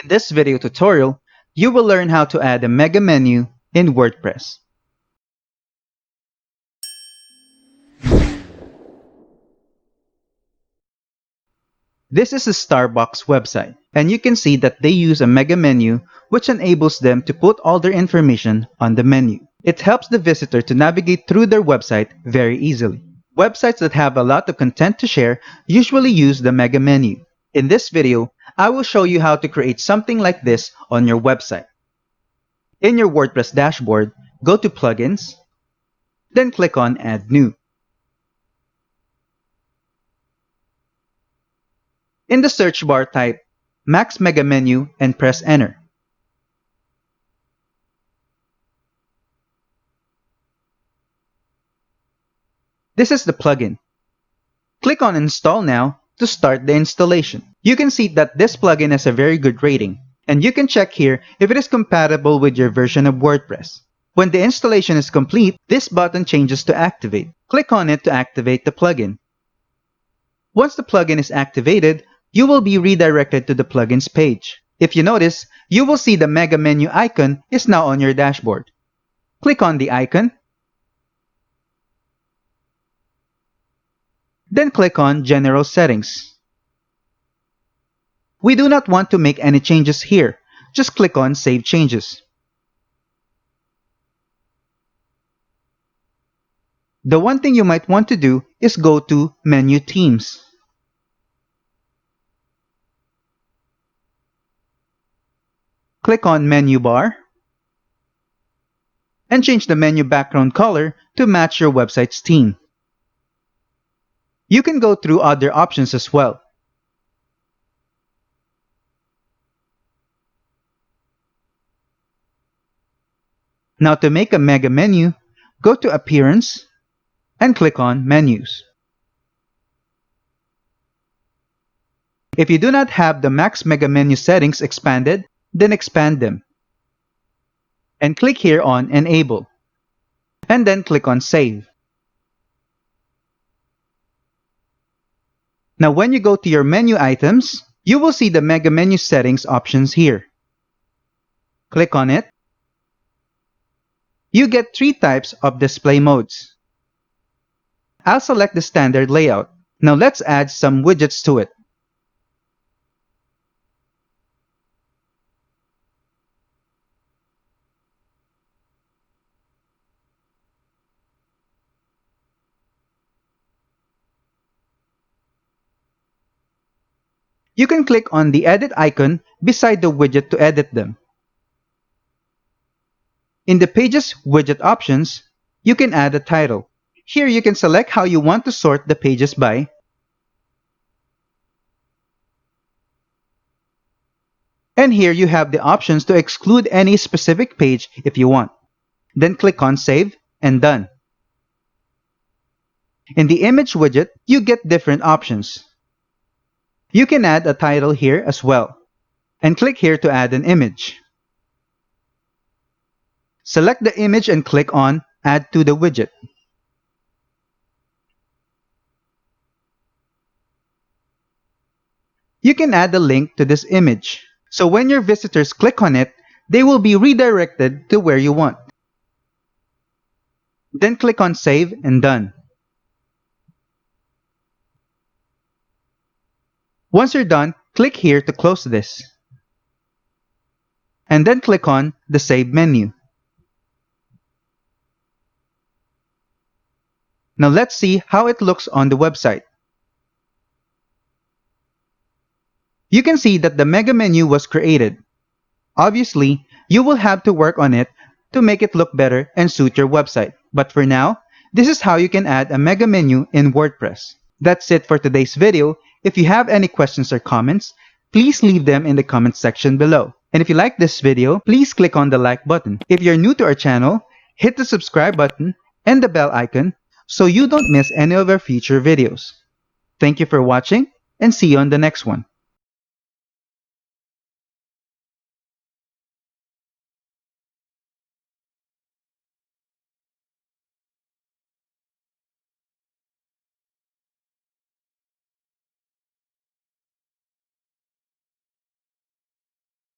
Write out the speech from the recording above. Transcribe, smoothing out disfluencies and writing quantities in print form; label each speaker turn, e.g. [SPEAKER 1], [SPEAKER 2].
[SPEAKER 1] In this video tutorial, you will learn how to add a mega menu in WordPress. This is a Starbucks website, and you can see that they use a mega menu which enables them to put all their information on the menu. It helps the visitor to navigate through their website very easily. Websites that have a lot of content to share usually use the mega menu. In this video, I will show you how to create something like this on your website. In your WordPress dashboard, go to Plugins, then click on Add New. In the search bar, type Max Mega Menu and press Enter. This is the plugin. Click on Install Now to start the installation. You can see that this plugin has a very good rating, and you can check here if it is compatible with your version of WordPress. When the installation is complete, this button changes to Activate. Click on it to activate the plugin. Once the plugin is activated, you will be redirected to the plugins page. If you notice, you will see the mega menu icon is now on your dashboard. Click on the icon, then click on General Settings. We do not want to make any changes here. Just click on Save Changes. The one thing you might want to do is go to Menu Themes. Click on Menu Bar and change the menu background color to match your website's theme. You can go through other options as well. Now to make a mega menu, go to Appearance and click on Menus. If you do not have the Max Mega Menu settings expanded, then expand them. And click here on Enable. And then click on Save. Now when you go to your menu items, you will see the Mega Menu settings options here. Click on it. You get 3 types of display modes. I'll select the standard layout. Now let's add some widgets to it. You can click on the edit icon beside the widget to edit them. In the Pages widget options, you can add a title. Here you can select how you want to sort the pages by. And here you have the options to exclude any specific page if you want. Then click on Save and Done. In the Image widget, you get different options. You can add a title here as well, and click here to add an image. Select the image and click on Add to the widget. You can add a link to this image, so when your visitors click on it, they will be redirected to where you want. Then click on Save and Done. Once you're done, click here to close this. And then click on the Save menu. Now let's see how it looks on the website. You can see that the mega menu was created. Obviously, you will have to work on it to make it look better and suit your website. But for now, this is how you can add a mega menu in WordPress. That's it for today's video. If you have any questions or comments, please leave them in the comment section below. And if you like this video, please click on the like button. If you're new to our channel, hit the subscribe button and the bell icon so you don't miss any of our future videos. Thank you for watching and see you on the next one.